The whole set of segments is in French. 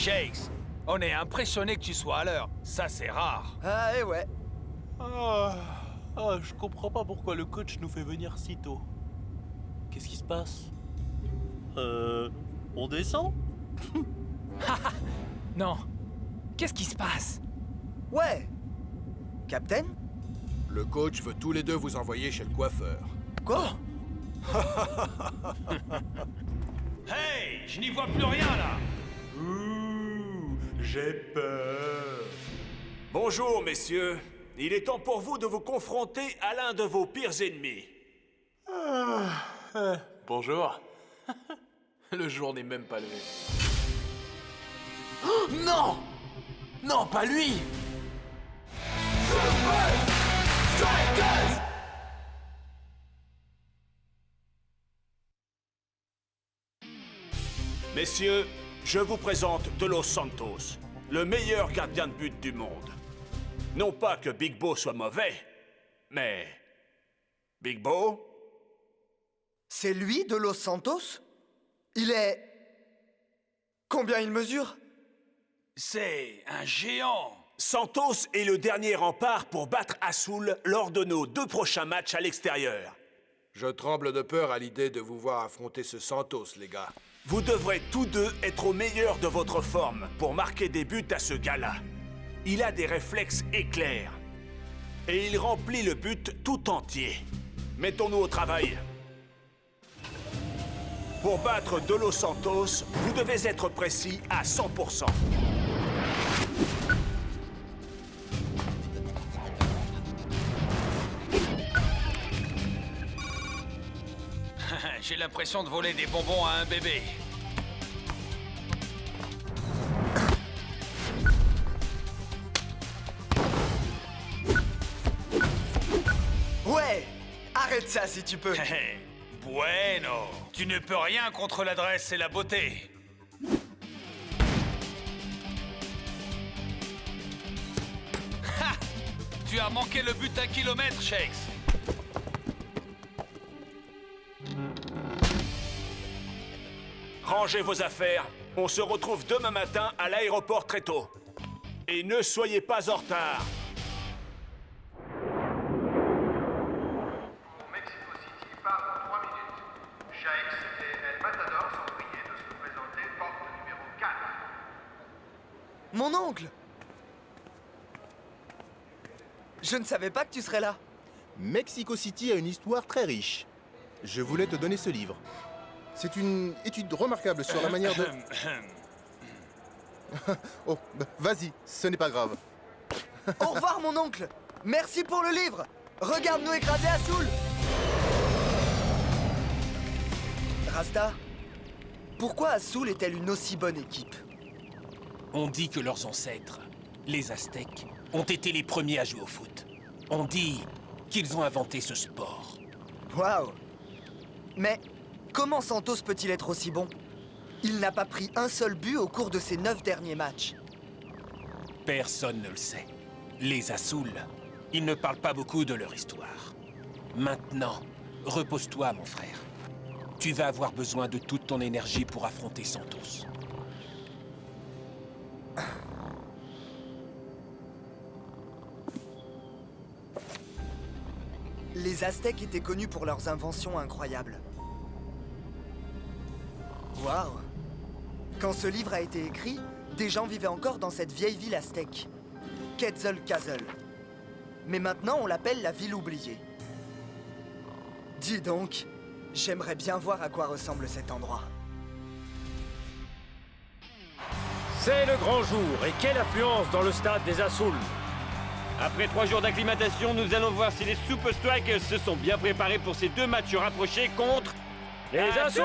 Shakes, on est impressionné que tu sois à l'heure. Ça, c'est rare. Ah, et ouais. Je comprends pas pourquoi le coach nous fait venir si tôt. Qu'est-ce qui se passe? On descend? Non. Qu'est-ce qui se passe? Ouais. Captain? Le coach veut tous les deux vous envoyer chez le coiffeur. Quoi? Hey, je n'y vois plus rien, là. Ouh, j'ai peur. Bonjour, messieurs. Il est temps pour vous de vous confronter à l'un de vos pires ennemis. Bonjour. Le jour n'est même pas levé. Oh, non! Non, pas lui! Messieurs, je vous présente De Los Santos, le meilleur gardien de but du monde. Non pas que Big Bo soit mauvais, mais... Big Bo? C'est lui, De Los Santos? Il est... Combien il mesure? C'est un géant! Santos est le dernier rempart pour battre Azul lors de nos 2 prochains matchs à l'extérieur. Je tremble de peur à l'idée de vous voir affronter ce Santos, les gars. Vous devrez tous deux être au meilleur de votre forme pour marquer des buts à ce gars-là. Il a des réflexes éclairs. Et il remplit le but tout entier. Mettons-nous au travail. Pour battre De Los Santos, vous devez être précis à 100%. J'ai l'impression de voler des bonbons à un bébé. Ouais! Arrête ça si tu peux. Bueno! Tu ne peux rien contre l'adresse et la beauté. Ha! Tu as manqué le but d'un kilomètre, Shakes. Rangez vos affaires. On se retrouve demain matin à l'aéroport très tôt. Et ne soyez pas en retard. Pour Mexico City part dans 3 minutes. Shakes et El Matador sont priés de se présenter porte numéro 4. Mon oncle! Je ne savais pas que tu serais là. Mexico City a une histoire très riche. Je voulais te donner ce livre. C'est une étude remarquable sur la manière de... Oh, bah, vas-y, ce n'est pas grave. Au revoir, mon oncle! Merci pour le livre! Regarde-nous écraser Azul! Rasta, pourquoi Azul est-elle une aussi bonne équipe? On dit que leurs ancêtres, les Aztèques, ont été les premiers à jouer au foot. On dit qu'ils ont inventé ce sport. Waouh! Mais comment Santos peut-il être aussi bon? Il n'a pas pris un seul but au cours de ses 9 derniers matchs. Personne ne le sait. Les Azul, ils ne parlent pas beaucoup de leur histoire. Maintenant, repose-toi, mon frère. Tu vas avoir besoin de toute ton énergie pour affronter Santos. Les Aztèques étaient connus pour leurs inventions incroyables. Waouh! Quand ce livre a été écrit, des gens vivaient encore dans cette vieille ville aztèque, Quetzalcoatl. Mais maintenant, on l'appelle la ville oubliée. Dis donc, j'aimerais bien voir à quoi ressemble cet endroit. C'est le grand jour, et quelle affluence dans le stade des Azul! Après 3 jours d'acclimatation, nous allons voir si les Super Strikers se sont bien préparés pour ces 2 matchs rapprochés contre... Les Azul!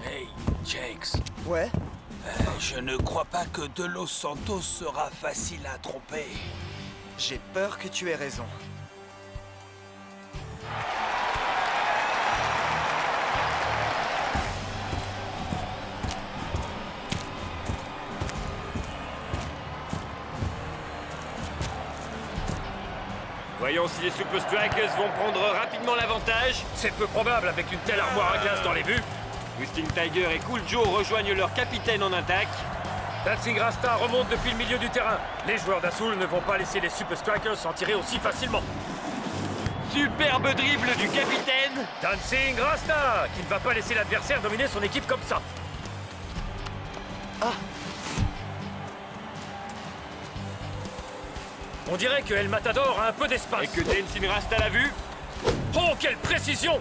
Hey, Shakes. Ouais? Je ne crois pas que De Los Santos sera facile à tromper. J'ai peur que tu aies raison. Voyons si les Super Strikers vont prendre rapidement l'avantage. C'est peu probable avec une telle armoire à glace dans les buts. Twisting Tiger et Cool Joe rejoignent leur capitaine en attaque. Dancing Rasta remonte depuis le milieu du terrain. Les joueurs d'Azul ne vont pas laisser les Super Strikers s'en tirer aussi facilement. Superbe dribble du capitaine. Dancing Rasta, qui ne va pas laisser l'adversaire dominer son équipe comme ça. Ah! On dirait que El Matador a un peu d'espace. Et que Dancing Rasta l'a vu. Oh, quelle précision!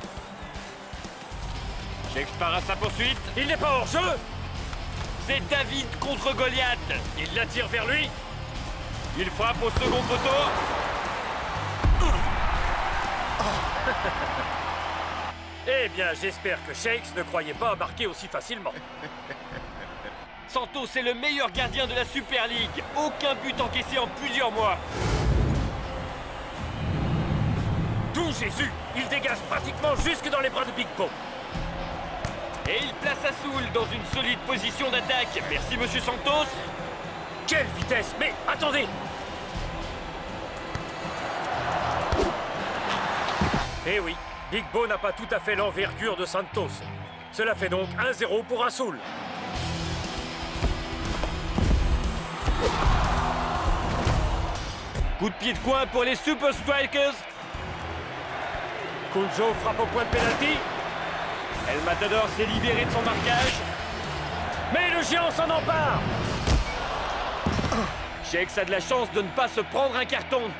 Shakes part à sa poursuite. Il n'est pas hors jeu. C'est David contre Goliath. Il l'attire vers lui. Il frappe au second poteau. Eh bien, j'espère que Shakes ne croyait pas marquer aussi facilement. Santos est le meilleur gardien de la Super League. Aucun but encaissé en plusieurs mois. D'où Jésus! Il dégage pratiquement jusque dans les bras de Big Bo. Et il place Azul dans une solide position d'attaque. Merci, monsieur Santos. Quelle vitesse! Mais attendez! Eh oui, Big Bo n'a pas tout à fait l'envergure de Santos. Cela fait donc 1-0 pour Azul. Coup de pied de coin pour les Super Strikers. Cool Joe frappe au point de pénalty. El Matador s'est libéré de son marquage. Mais le géant s'en empare. Shakes a de la chance de ne pas se prendre un carton.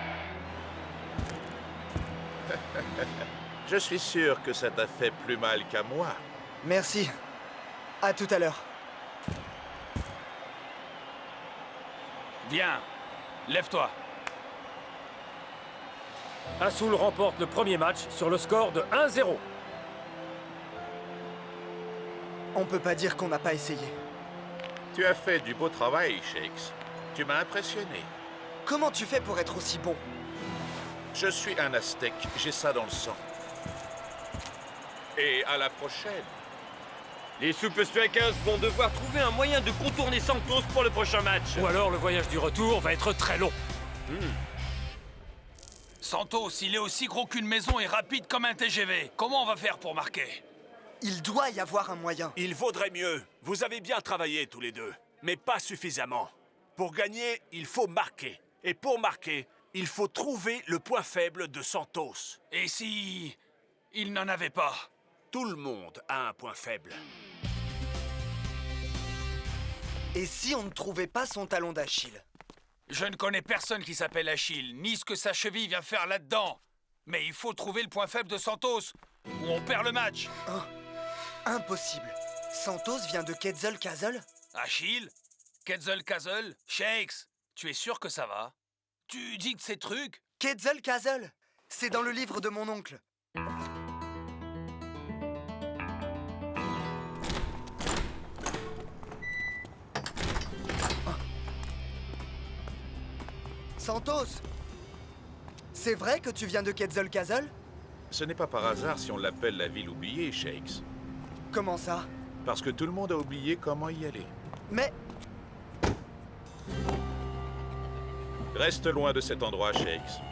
Je suis sûr que ça t'a fait plus mal qu'à moi. Merci. À tout à l'heure. Viens, lève-toi. Azul remporte le premier match sur le score de 1-0. On peut pas dire qu'on n'a pas essayé. Tu as fait du beau travail, Shakes. Tu m'as impressionné. Comment tu fais pour être aussi bon? Je suis un Aztèque, j'ai ça dans le sang. Et à la prochaine. Les Super Strikers vont devoir trouver un moyen de contourner Santos pour le prochain match. Ou alors le voyage du retour va être très long. Santos, il est aussi gros qu'une maison et rapide comme un TGV. Comment on va faire pour marquer? Il doit y avoir un moyen. Il vaudrait mieux. Vous avez bien travaillé tous les deux, mais pas suffisamment. Pour gagner, il faut marquer. Et pour marquer, il faut trouver le point faible de Santos. Et si... il n'en avait pas? Tout le monde a un point faible. Et si on ne trouvait pas son talon d'Achille? Je ne connais personne qui s'appelle Achille, ni ce que sa cheville vient faire là-dedans. Mais il faut trouver le point faible de Santos, ou on perd le match. Oh, impossible. Santos vient de Quetzalcoatl? Achille? Quetzalcoatl? Shakes? Tu es sûr que ça va? Tu dis de ces trucs? Quetzalcoatl! C'est dans le livre de mon oncle. Santos! C'est vrai que tu viens de Quetzalcoatl? Ce n'est pas par hasard si on l'appelle la ville oubliée, Shakes. Comment ça? Parce que tout le monde a oublié comment y aller. Mais... Reste loin de cet endroit, Shakes.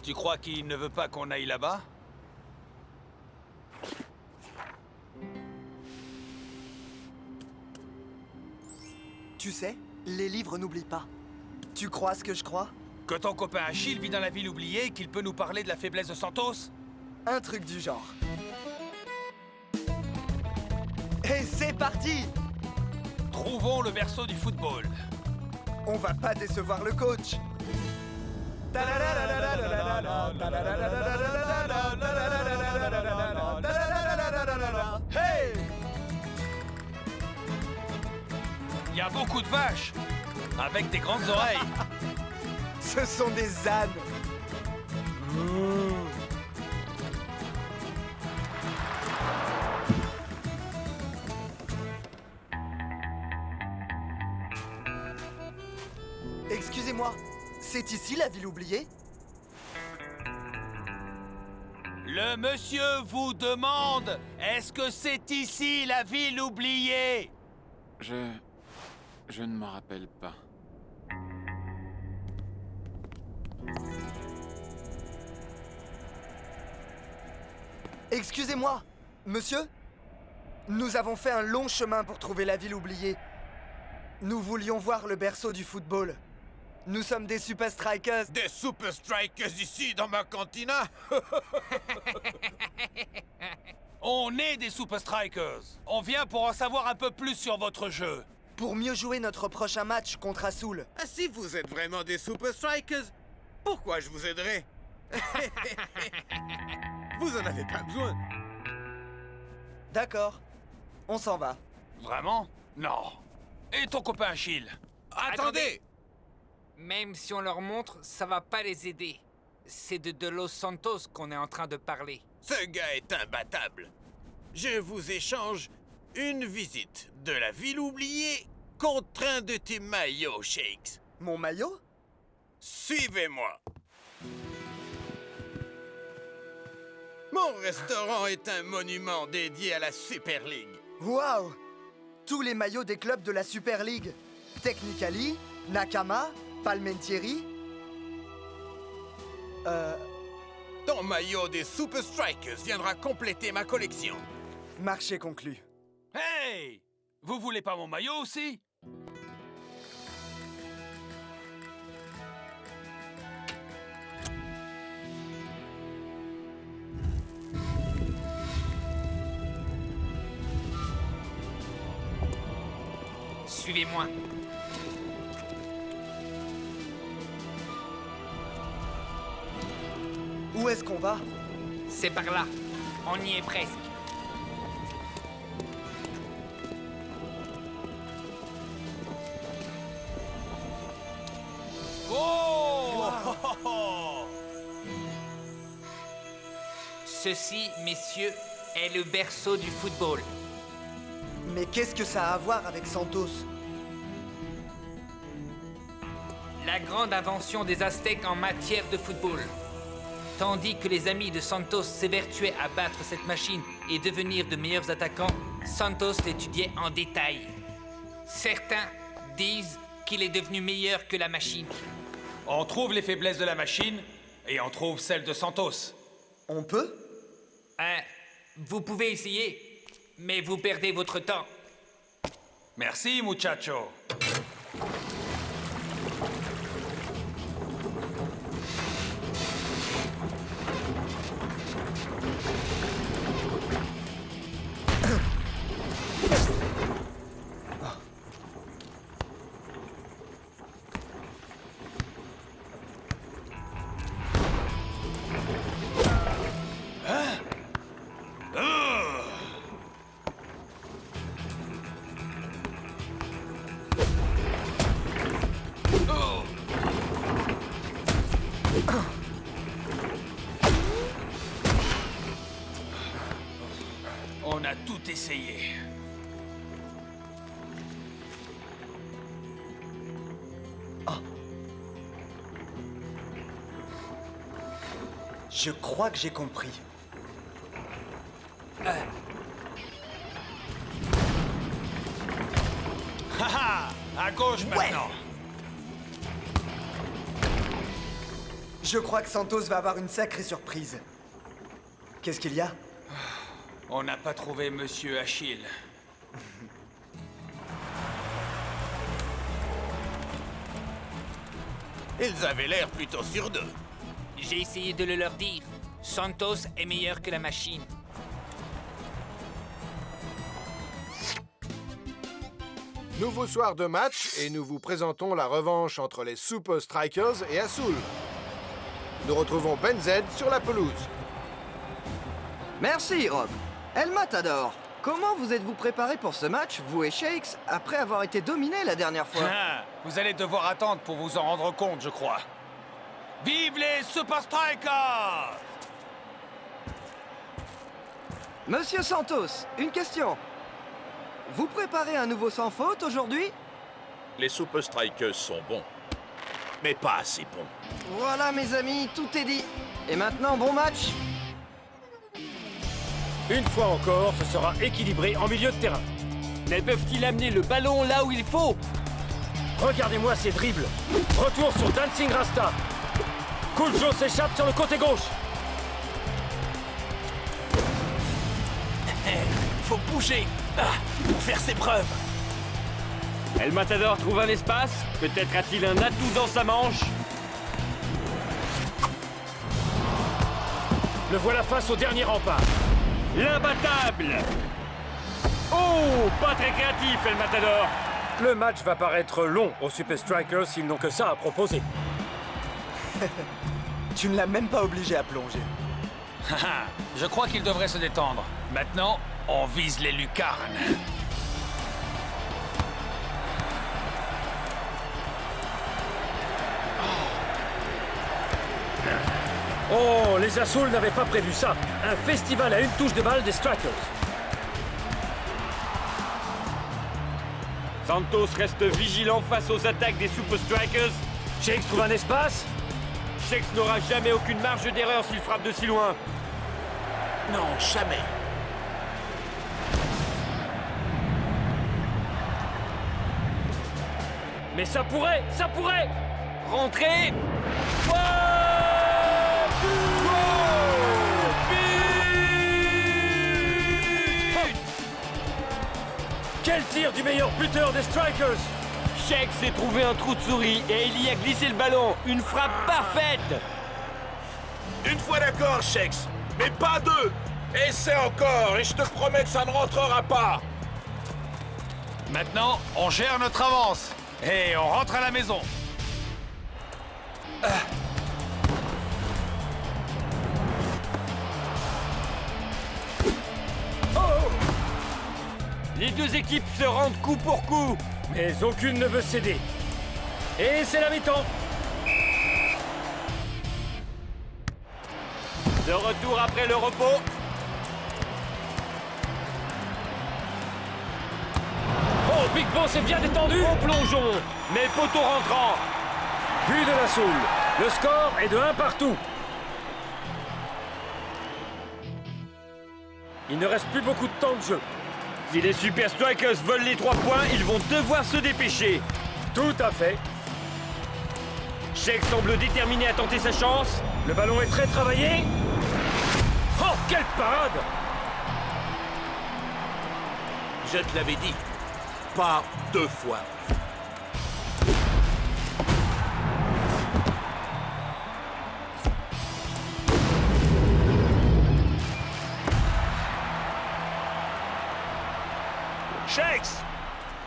Tu crois qu'il ne veut pas qu'on aille là-bas? Tu sais, les livres n'oublient pas. Tu crois ce que je crois? Que ton copain Achille vit dans la ville oubliée et qu'il peut nous parler de la faiblesse de Santos? Un truc du genre. Et c'est parti! Trouvons le berceau du football. On va pas décevoir le coach. Hey! Il y a beaucoup de vaches, avec des grandes oreilles. Ce sont des ânes. Excusez-moi, c'est ici la ville oubliée? Le monsieur vous demande, est-ce que c'est ici la ville oubliée? Je ne m'en rappelle pas. Excusez-moi, monsieur? Nous avons fait un long chemin pour trouver la ville oubliée. Nous voulions voir le berceau du football. Nous sommes des Super Strikers. Des Super Strikers ici, dans ma cantina? On est des Super Strikers. On vient pour en savoir un peu plus sur votre jeu. Pour mieux jouer notre prochain match contre Azul. Ah, si vous êtes vraiment des Super Strikers, pourquoi je vous aiderais? Vous en avez pas besoin. D'accord. On s'en va. Vraiment? Non. Et ton copain Achille? Attendez! Même si on leur montre, ça va pas les aider. C'est de Los Santos qu'on est en train de parler. Ce gars est imbattable. Je vous échange une visite de la ville oubliée contre un de tes maillots, Shakes. Mon maillot? Suivez-moi. Mon restaurant est un monument dédié à la Super League. Waouh! Tous les maillots des clubs de la Super League. Technicali, Nakama, Palmentieri. Ton maillot des Super Strikers viendra compléter ma collection. Marché conclu. Hey! Vous voulez pas mon maillot aussi? Suivez-moi. Où est-ce qu'on va? C'est par là. On y est presque. Oh! Ceci, messieurs, est le berceau du football. Mais qu'est-ce que ça a à voir avec Santos? La grande invention des Aztèques en matière de football. Tandis que les amis de Santos s'évertuaient à battre cette machine et devenir de meilleurs attaquants, Santos l'étudiait en détail. Certains disent qu'il est devenu meilleur que la machine. On trouve les faiblesses de la machine et on trouve celles de Santos. On peut? Vous pouvez essayer, mais vous perdez votre temps. Merci, muchacho. On a tout essayé. Je crois que j'ai compris. Haha! À gauche maintenant. Je crois que Santos va avoir une sacrée surprise. Qu'est-ce qu'il y a? On n'a pas trouvé Monsieur Achille. Ils avaient l'air plutôt sûrs d'eux. J'ai essayé de le leur dire. Santos est meilleur que la machine. Nouveau soir de match et nous vous présentons la revanche entre les Super Strikers et Azul. Nous retrouvons Ben Z sur la pelouse. Merci, Rob. El Matador, comment vous êtes-vous préparé pour ce match, vous et Shakes, après avoir été dominé la dernière fois? Ah, vous allez devoir attendre pour vous en rendre compte, je crois. Vive les Super Strikers! Monsieur Santos, une question. Vous préparez un nouveau sans faute aujourd'hui? Les Super Strikers sont bons, mais pas assez bons. Voilà, mes amis, tout est dit. Et maintenant, bon match? Une fois encore, ce sera équilibré en milieu de terrain. Mais peuvent-ils amener le ballon là où il faut? Regardez-moi ces dribbles. Retour sur Dancing Rasta. Cool Joe s'échappe sur le côté gauche. bouger pour faire ses preuves. El Matador trouve un espace. Peut-être a-t-il un atout dans sa manche. Le voilà face au dernier rempart. L'imbattable. Oh, pas très créatif, El Matador. Le match va paraître long aux Super Strikers s'ils n'ont que ça à proposer. Tu ne l'as même pas obligé à plonger. Je crois qu'il devrait se détendre. Maintenant, on vise les lucarnes. Oh, les Azul n'avaient pas prévu ça. Un festival à une touche de balle des Strikers. Santos reste vigilant face aux attaques des Super Strikers. Shakes trouve un espace. Shakes n'aura jamais aucune marge d'erreur s'il frappe de si loin. Non, jamais. Mais ça pourrait. Rentrez. Quel tir du meilleur buteur des Strikers! Shakes s'est trouvé un trou de souris et il y a glissé le ballon. Une frappe parfaite. Une fois d'accord, Shakes, mais pas deux. Essaie encore et je te promets que ça ne rentrera pas. Maintenant, on gère notre avance. Et on rentre à la maison. Les deux équipes se rendent coup pour coup. Mais aucune ne veut céder. Et c'est la mi-temps. De retour après le repos. Oh, Big Bo s'est bien détendu. Au plongeon, mais poteau rentrant. But de la Soul. Le score est de 1 partout. Il ne reste plus beaucoup de temps de jeu. Si les Super Strikers veulent les 3 points, ils vont devoir se dépêcher. Tout à fait. Shakes semble déterminé à tenter sa chance. Le ballon est très travaillé. Oh, quelle parade! Je te l'avais dit. Pas 2 fois. Shakes,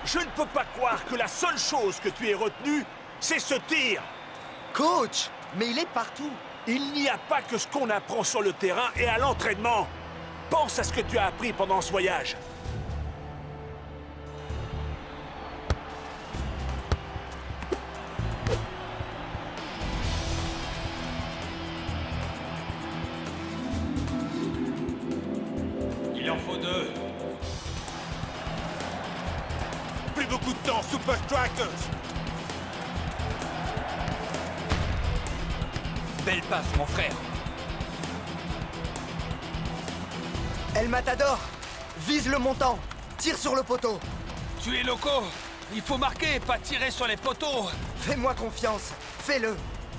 je ne peux pas croire que la seule chose que tu aies retenue, c'est ce tir. Coach, mais il est partout. Il n'y a pas que ce qu'on apprend sur le terrain et à l'entraînement. Pense à ce que tu as appris pendant ce voyage. Il en faut 2. Plus beaucoup de temps, Super Strikers. Belle passe, mon frère. El Matador, vise le montant. Tire sur le poteau. Tu es loco. Il faut marquer, pas tirer sur les poteaux. Fais-moi confiance. Fais-le.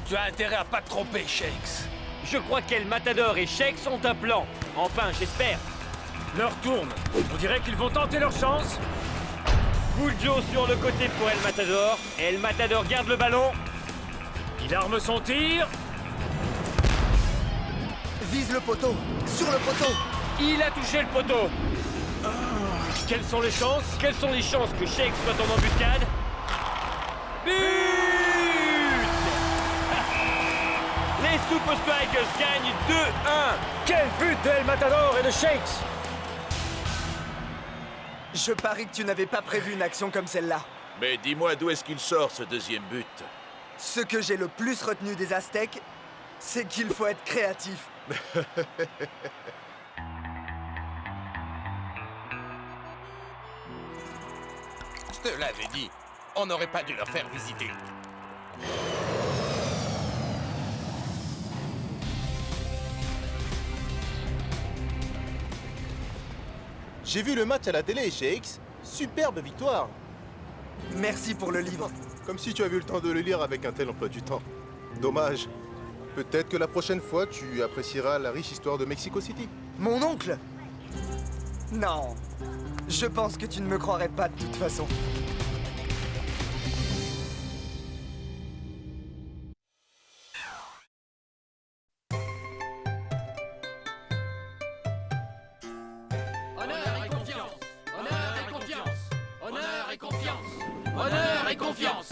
Tu as intérêt à pas te tromper, Shakes. Je crois qu'El Matador et Shakes ont un plan. Enfin, j'espère. L'heure tourne. On dirait qu'ils vont tenter leur chance. Joe sur le côté pour El Matador. El Matador garde le ballon. Il arme son tir. Vise le poteau. Sur le poteau. Il a touché le poteau. Quelles sont les chances? Quelles sont les chances que Shakes soit en embuscade? But! Les Super Strikers gagnent 2-1. Quel but d'El Matador et de Shakes! Je parie que tu n'avais pas prévu une action comme celle-là. Mais dis-moi d'où est-ce qu'il sort ce deuxième but? Ce que j'ai le plus retenu des Aztèques, c'est qu'il faut être créatif. Je te l'avais dit. On n'aurait pas dû leur faire visiter. J'ai vu le match à la télé, Shakes. Superbe victoire. Merci pour le livre. Comme si tu avais eu le temps de le lire avec un tel emploi du temps. Dommage. Peut-être que la prochaine fois, tu apprécieras la riche histoire de Mexico City. Mon oncle! Non. Je pense que tu ne me croirais pas de toute façon. Honneur et confiance. Honneur et confiance. Honneur et confiance. Honneur et confiance.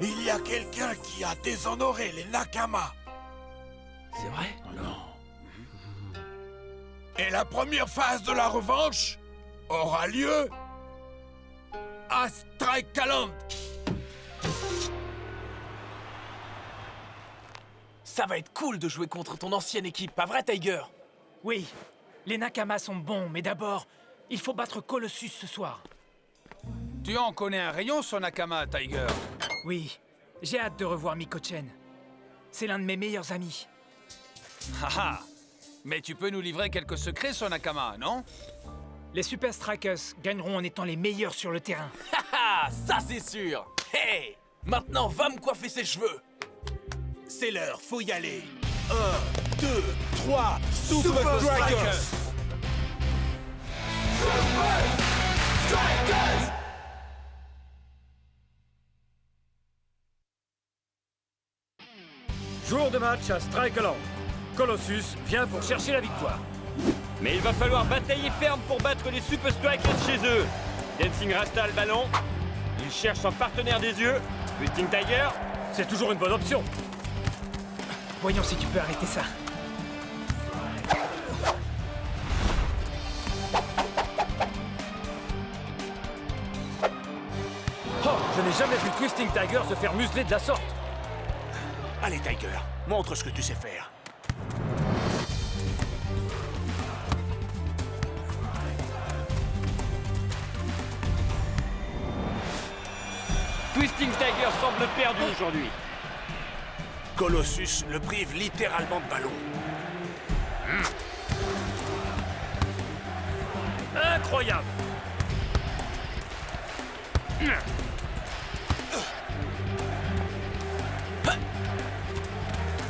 Il y a quelqu'un qui a déshonoré les Nakama. C'est vrai? Non. Et la première phase de la revanche aura lieu à Strikeland. Ça va être cool de jouer contre ton ancienne équipe, pas vrai, Tiger? Oui, les Nakama sont bons, mais d'abord, il faut battre Colossus ce soir. Tu en connais un rayon sur Nakama, Tiger. Oui, j'ai hâte de revoir Miko-chen. C'est l'un de mes meilleurs amis. Haha. Mais tu peux nous livrer quelques secrets sur Nakama, non? Les Super Strikers gagneront en étant les meilleurs sur le terrain. Haha, ça c'est sûr. Hey, maintenant va me coiffer ses cheveux. C'est l'heure, faut y aller. 1, 2, 3, Super Strikers. Super Strikers! Jour de match à Strikeland. Colossus vient pour chercher la victoire. Mais il va falloir batailler ferme pour battre les Super Strikers chez eux. Dancing Rasta a le ballon. Il cherche un partenaire des yeux. Twisting Tiger. C'est toujours une bonne option. Voyons si tu peux arrêter ça. Oh, je n'ai jamais vu Twisting Tiger se faire museler de la sorte. Allez, Tiger, montre ce que tu sais faire. Twisting Tiger semble perdu aujourd'hui. Colossus le prive littéralement de ballon. Incroyable.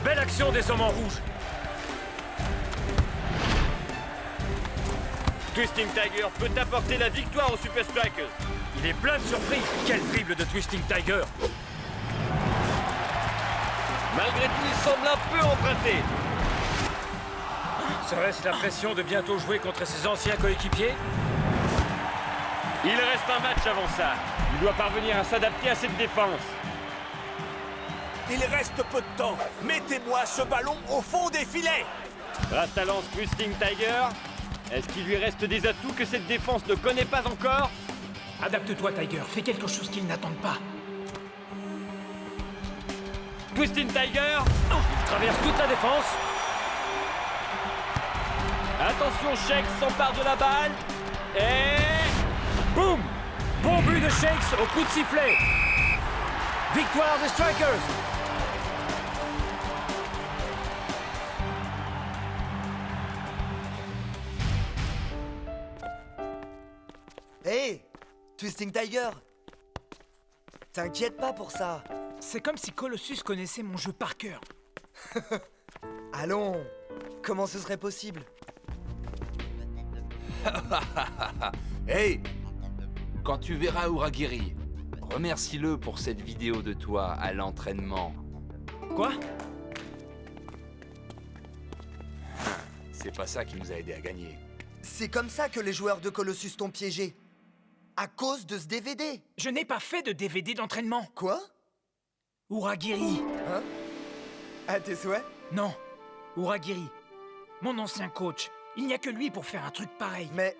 Belle action des hommes en rouge. Twisting Tiger peut apporter la victoire aux Super Strikers. Il est plein de surprises. Quel dribble de Twisting Tiger. Malgré tout, il semble un peu emprunté. Serait-ce la pression de bientôt jouer contre ses anciens coéquipiers? Il reste un match avant ça. Il doit parvenir à s'adapter à cette défense. Il reste peu de temps. Mettez-moi ce ballon au fond des filets. Rasta lance Twisting Tiger. Est-ce qu'il lui reste des atouts que cette défense ne connaît pas encore? Adapte-toi, Tiger. Fais quelque chose qu'ils n'attendent pas. Twisting Tiger. Il traverse toute la défense. Attention, Shakes s'empare de la balle. Et... boum! Bon but de Shakes au coup de sifflet. Victoire des Strikers. Hé, Twisting Tiger. T'inquiète pas pour ça. C'est comme si Colossus connaissait mon jeu par cœur. Allons, comment ce serait possible? Hey! Quand tu verras Uragiri, remercie-le pour cette vidéo de toi à l'entraînement. Quoi? C'est pas ça qui nous a aidés à gagner. C'est comme ça que les joueurs de Colossus t'ont piégé. À cause de ce DVD. Je n'ai pas fait de DVD d'entraînement. Quoi? Uragiri. Hein? À tes souhaits? Non, Uragiri. Mon ancien coach. Il n'y a que lui pour faire un truc pareil. Mais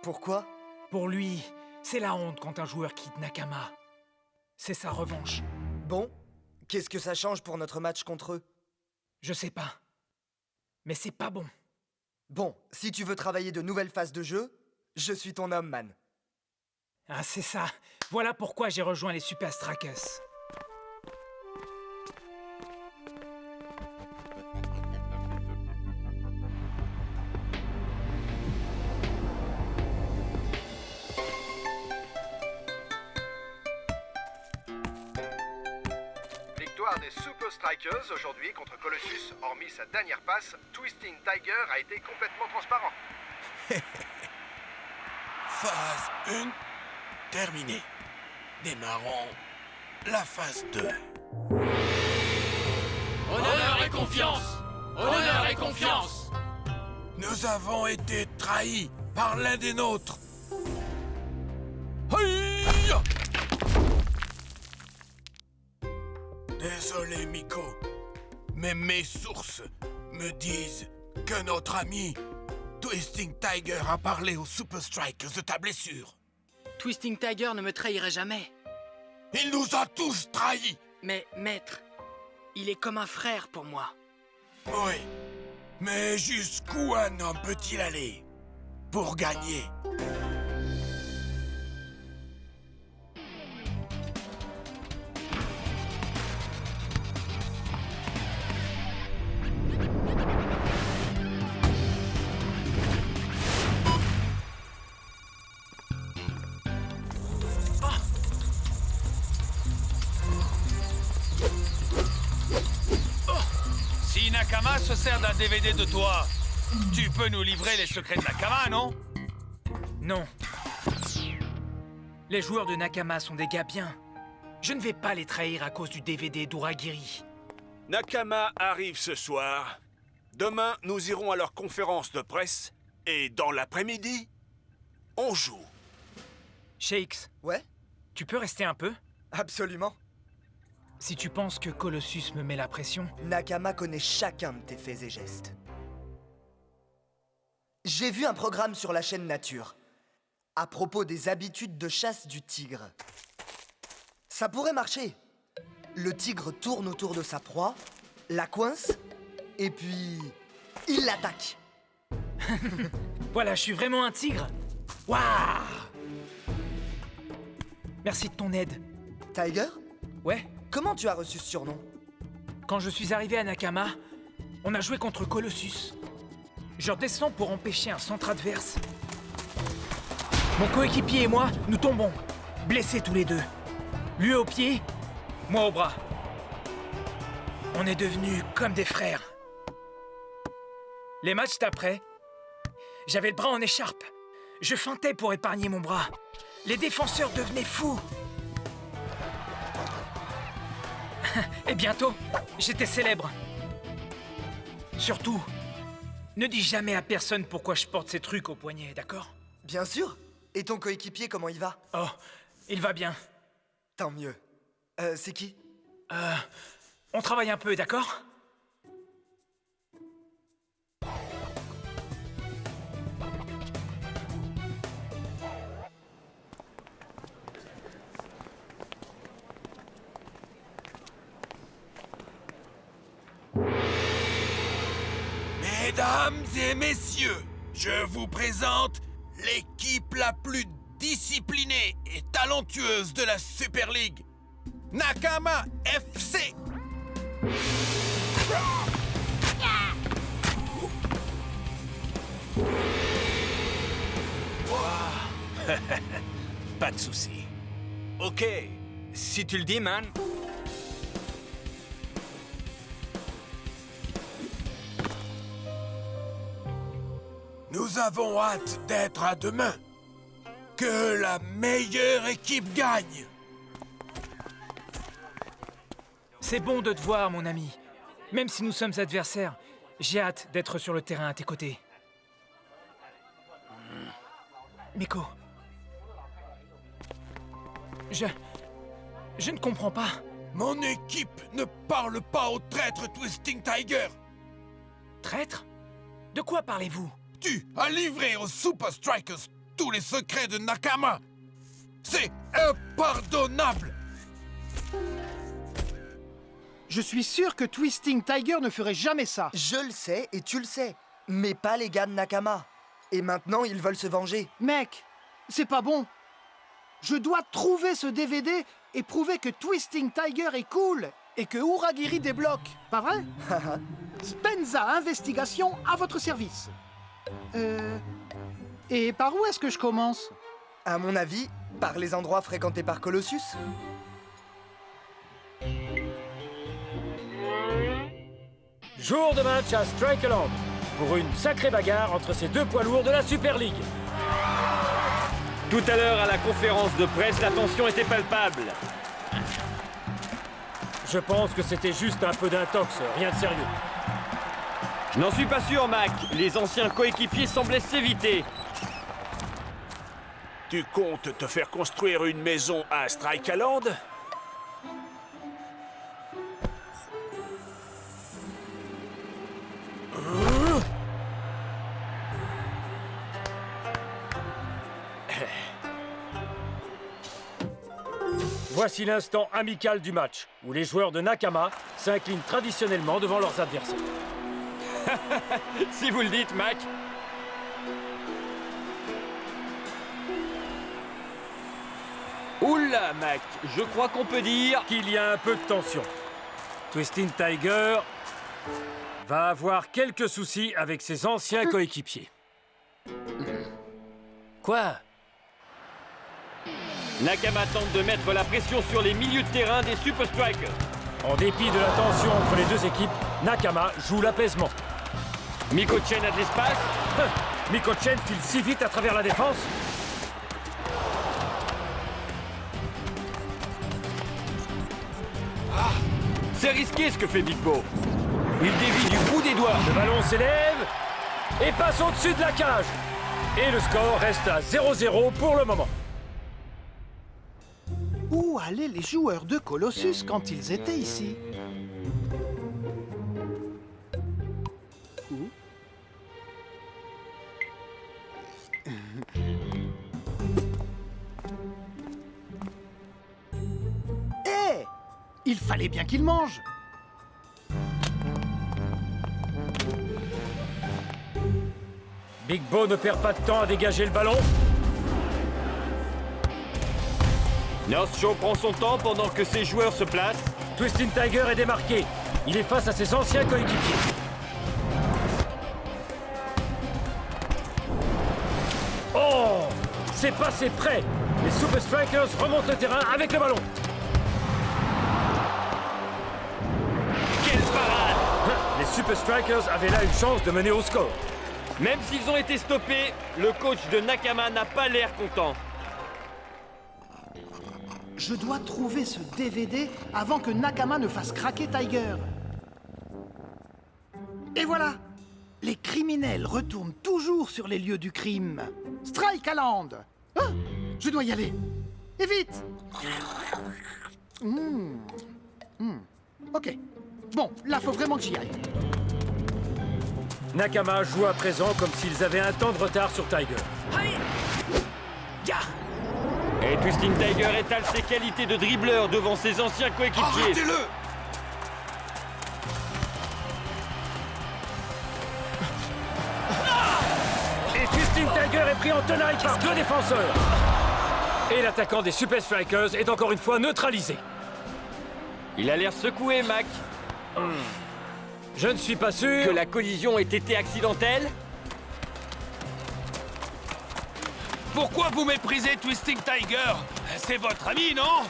pourquoi? Pour lui, c'est la honte quand un joueur quitte Nakama. C'est sa revanche. Bon, qu'est-ce que ça change pour notre match contre eux? Je sais pas. Mais c'est pas bon. Bon, si tu veux travailler de nouvelles phases de jeu, je suis ton homme, man. Ah, c'est ça. Voilà pourquoi j'ai rejoint les Super Strikers. Victoire des Super Strikers aujourd'hui contre Colossus. Hormis sa dernière passe, Twisting Tiger a été complètement transparent. Phase 1 terminée. Démarrons la phase 2. Honneur et confiance! Honneur et confiance! Nous avons été trahis par l'un des nôtres. Aïe! Désolé, Miko, mais mes sources me disent que notre ami Twisting Tiger a parlé aux Super Strikers de ta blessure. Twisting Tiger ne me trahirait jamais. Il nous a tous trahis. Mais, maître, il est comme un frère pour moi. Oui, mais jusqu'où un homme peut-il aller pour gagner? Si Nakama se sert d'un DVD de toi, tu peux nous livrer les secrets de Nakama, non? Non. Les joueurs de Nakama sont des gars bien. Je ne vais pas les trahir à cause du DVD d'Uragiri. Nakama arrive ce soir. Demain, nous irons à leur conférence de presse. Et dans l'après-midi, on joue. Shakes. Ouais? Tu peux rester un peu? Absolument. Si tu penses que Colossus me met la pression... Nakama connaît chacun de tes faits et gestes. J'ai vu un programme sur la chaîne Nature à propos des habitudes de chasse du tigre. Ça pourrait marcher. Le tigre tourne autour de sa proie, la coince, et puis... il l'attaque. Voilà, je suis vraiment un tigre. Waouh! Merci de ton aide. Tiger? Ouais? Comment tu as reçu ce surnom? Quand je suis arrivé à Nakama, on a joué contre Colossus. Je redescends pour empêcher un centre adverse. Mon coéquipier et moi, nous tombons, blessés tous les deux. Lui au pied, moi au bras. On est devenus comme des frères. Les matchs d'après, j'avais le bras en écharpe. Je feintais pour épargner mon bras. Les défenseurs devenaient fous. Et bientôt, j'étais célèbre. Surtout, ne dis jamais à personne pourquoi je porte ces trucs au poignet, d'accord? Bien sûr. Et ton coéquipier, comment il va? Oh, il va bien. Tant mieux. C'est qui? On travaille un peu, d'accord? Mesdames et messieurs, je vous présente l'équipe la plus disciplinée et talentueuse de la Super League, Nakama FC. Pas de souci. Ok, si tu le dis, man. Nous avons hâte d'être à demain. Que la meilleure équipe gagne. C'est bon de te voir, mon ami. Même si nous sommes adversaires, j'ai hâte d'être sur le terrain à tes côtés. Miko. Je ne comprends pas. Mon équipe ne parle pas au traître Twisting Tiger. Traître? De quoi parlez-vous? Tu as livré aux Super Strikers tous les secrets de Nakama. C'est impardonnable. Je suis sûr que Twisting Tiger ne ferait jamais ça. Je le sais et tu le sais. Mais pas les gars de Nakama. Et maintenant, ils veulent se venger. Mec, c'est pas bon. Je dois trouver ce DVD et prouver que Twisting Tiger est cool et que Uragiri débloque. Pas vrai? Spenza Investigation à votre service. Et par où est-ce que je commence? À mon avis, par les endroits fréquentés par Colossus. Jour de match à Strikeland. pour une sacrée bagarre entre ces deux poids lourds de la Super League. Tout à l'heure, à la conférence de presse, la tension était palpable. Je pense que c'était juste un peu d'intox, rien de sérieux. Je n'en suis pas sûr, Mac. Les anciens coéquipiers semblaient s'éviter. Tu comptes te faire construire une maison à Strikeland? Voici l'instant amical du match, où les joueurs de Nakama s'inclinent traditionnellement devant leurs adversaires. Si vous le dites, Mac. Oula, Mac, je crois qu'on peut dire qu'il y a un peu de tension. Twisting Tiger va avoir quelques soucis avec ses anciens coéquipiers. Quoi? Nakama tente de mettre la pression sur les milieux de terrain des Super Strikers. En dépit de la tension entre les deux équipes, Nakama joue l'apaisement. Miko-Chen a de l'espace. Miko-Chen file si vite à travers la défense. C'est risqué ce que fait Big Bo. Il dévie du bout des doigts. Le ballon s'élève et passe au-dessus de la cage. Et le score reste à 0-0 pour le moment. Où allaient les joueurs de Colossus quand ils étaient ici? Hé! Il fallait bien qu'ils mangent. Big Bo ne perd pas de temps à dégager le ballon. North Shore prend son temps pendant que ses joueurs se placent. Twisting Tiger est démarqué. Il est face à ses anciens coéquipiers. Oh! C'est passé près. Les Super Strikers remontent le terrain avec le ballon. Quelle parade! Les Super Strikers avaient là une chance de mener au score. Même s'ils ont été stoppés, le coach de Nakama n'a pas l'air content. Je dois trouver ce DVD avant que Nakama ne fasse craquer Tiger. Et voilà! Les criminels retournent toujours sur les lieux du crime. Strikeland! Ah, je dois y aller. Et vite! Ok. Bon, là, faut vraiment que j'y aille. Nakama joue à présent comme s'ils avaient un temps de retard sur Tiger. Et Twisting Tiger étale ses qualités de dribbleur devant ses anciens coéquipiers. Arrêtez-le! Et Twisting Tiger est pris en tenaille par deux défenseurs. Et l'attaquant des Super Strikers est encore une fois neutralisé. Il a l'air secoué, Mac. Je ne suis pas sûr que la collision ait été accidentelle. Pourquoi vous méprisez Twisting Tiger? C'est votre ami, non?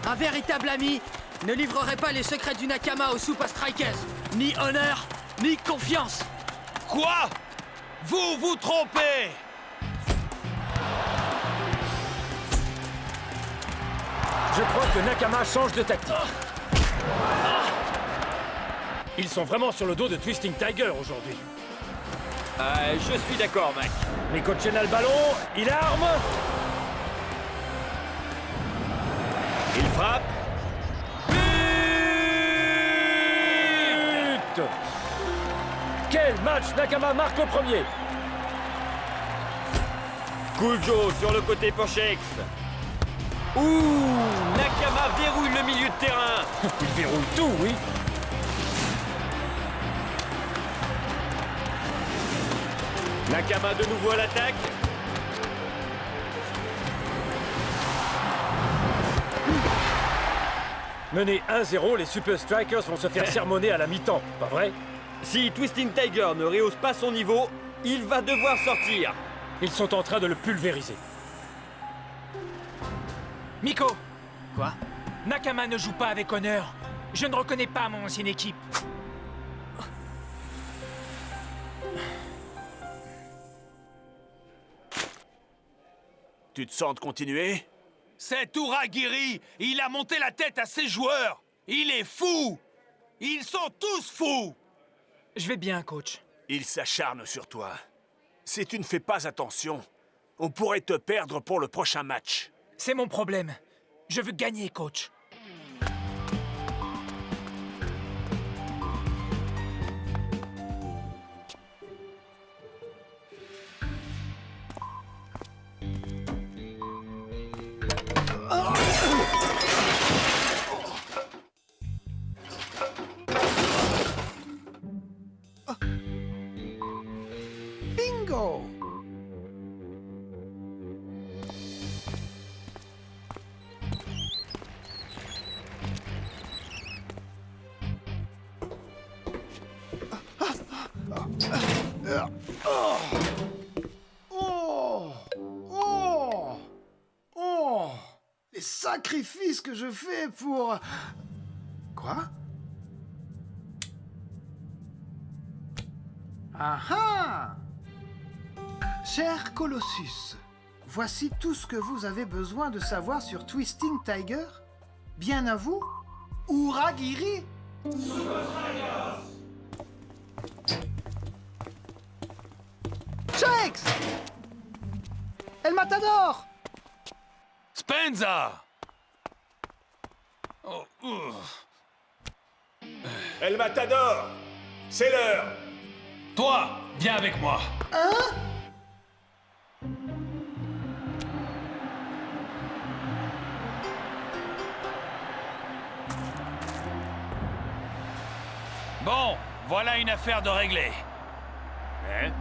Un véritable ami ne livrerait pas les secrets du Nakama aux Super Strikers. Ni honneur, ni confiance. Quoi? Vous vous trompez! Je crois que Nakama change de tactique. Ils sont vraiment sur le dos de Twisting Tiger aujourd'hui. Je suis d'accord, Mac. Miko-Chen a le ballon, il arme. Il frappe. But! Quel match! Nakama marque le premier. Cool Joe sur le côté pour Shakes. Ouh! Nakama verrouille le milieu de terrain. Il verrouille tout, oui. Nakama de nouveau à l'attaque. Menés 1-0, les Super Strikers vont se faire sermonner à la mi-temps, pas vrai? Si Twisting Tiger ne rehausse pas son niveau, il va devoir sortir. Ils sont en train de le pulvériser. Miko! Quoi? Nakama ne joue pas avec honneur. Je ne reconnais pas mon ancienne équipe. Tu te sens de continuer? Cet Uragiri, il a monté la tête à ses joueurs. Il est fou. Ils sont tous fous. Je vais bien, coach. Il s'acharne sur toi. Si tu ne fais pas attention, on pourrait te perdre pour le prochain match. C'est mon problème. Je veux gagner, coach. Bingo! Les sacrifices que je fais pour... Quoi? Ah ah! Cher Colossus, voici tout ce que vous avez besoin de savoir sur Twisting Tiger. Bien à vous, Uragiri! Shakes! El Matador! Spenza! El Matador! C'est l'heure! Toi, viens avec moi. Hein? Bon, voilà une affaire de régler. Hein?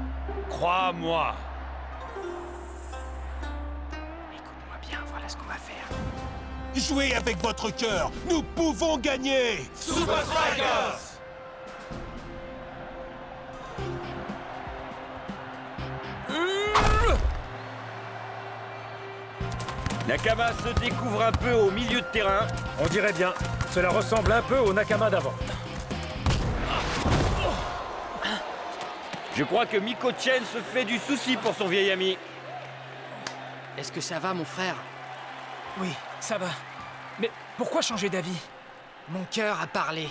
Crois-moi. Écoute-moi bien, voilà ce qu'on va faire. Jouez avec votre cœur. Nous pouvons gagner. Super Strikers! Nakama se découvre un peu au milieu de terrain. On dirait bien. Cela ressemble un peu au Nakama d'avant. Je crois que Miko-chen se fait du souci pour son vieil ami. Est-ce que ça va, mon frère? Oui, ça va. Mais pourquoi changer d'avis? Mon cœur a parlé.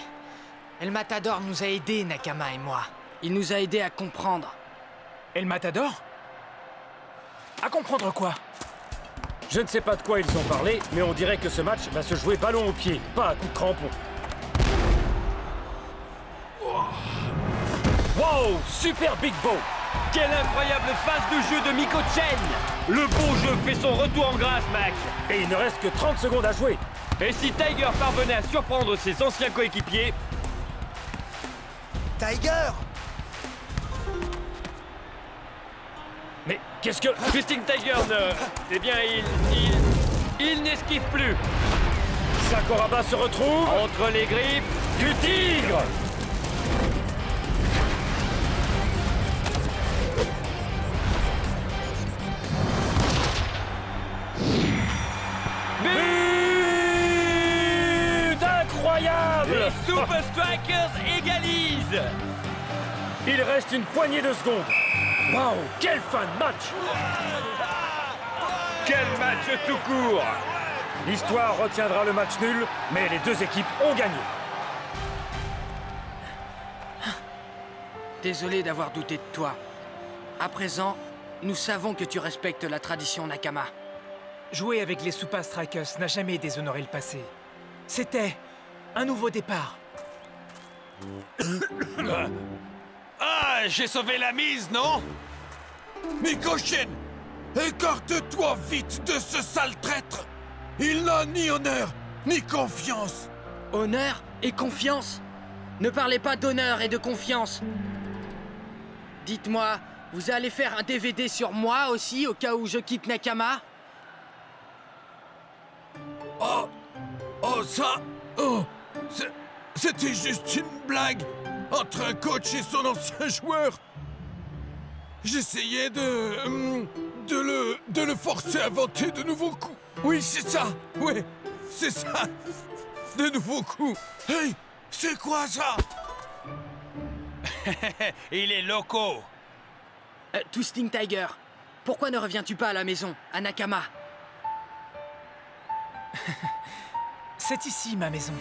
El Matador nous a aidés, Nakama et moi. Il nous a aidés à comprendre. El Matador? À comprendre quoi? Je ne sais pas de quoi ils ont parlé, mais on dirait que ce match va se jouer ballon au pied, pas à coup de crampon. Wow! Super Big Bow! Quelle incroyable phase de jeu de Miko-chen! Le beau jeu fait son retour en grâce, Mac! Et il ne reste que 30 secondes à jouer. Et si Tiger parvenait à surprendre ses anciens coéquipiers? Tiger! Mais qu'est-ce que... Twisting Tiger ne... Eh bien, il n'esquive plus. Sakuraba se retrouve... Entre les griffes du tigre! But incroyable! Les Super Strikers égalisent! Il reste une poignée de secondes. Waouh, quelle fin de match! Quel match tout court! L'histoire retiendra le match nul, mais les deux équipes ont gagné. Désolé d'avoir douté de toi. À présent, nous savons que tu respectes la tradition Nakama. Jouer avec les Super Strikers n'a jamais déshonoré le passé. C'était un nouveau départ. Ah, j'ai sauvé la mise, non? Miko-chen, écarte-toi vite de ce sale traître. Il n'a ni honneur, ni confiance. Honneur et confiance? Ne parlez pas d'honneur et de confiance. Dites-moi, vous allez faire un DVD sur moi aussi, au cas où je quitte Nakama? Oh, ça... Oh, c'était juste une blague entre un coach et son ancien joueur. J'essayais de le forcer à inventer de nouveaux coups. Oui, c'est ça. Oui, c'est ça. De nouveaux coups. Hey, c'est quoi ça? Il est loco. Twisting Tiger, pourquoi ne reviens-tu pas à la maison, à Nakama? C'est ici ma maison.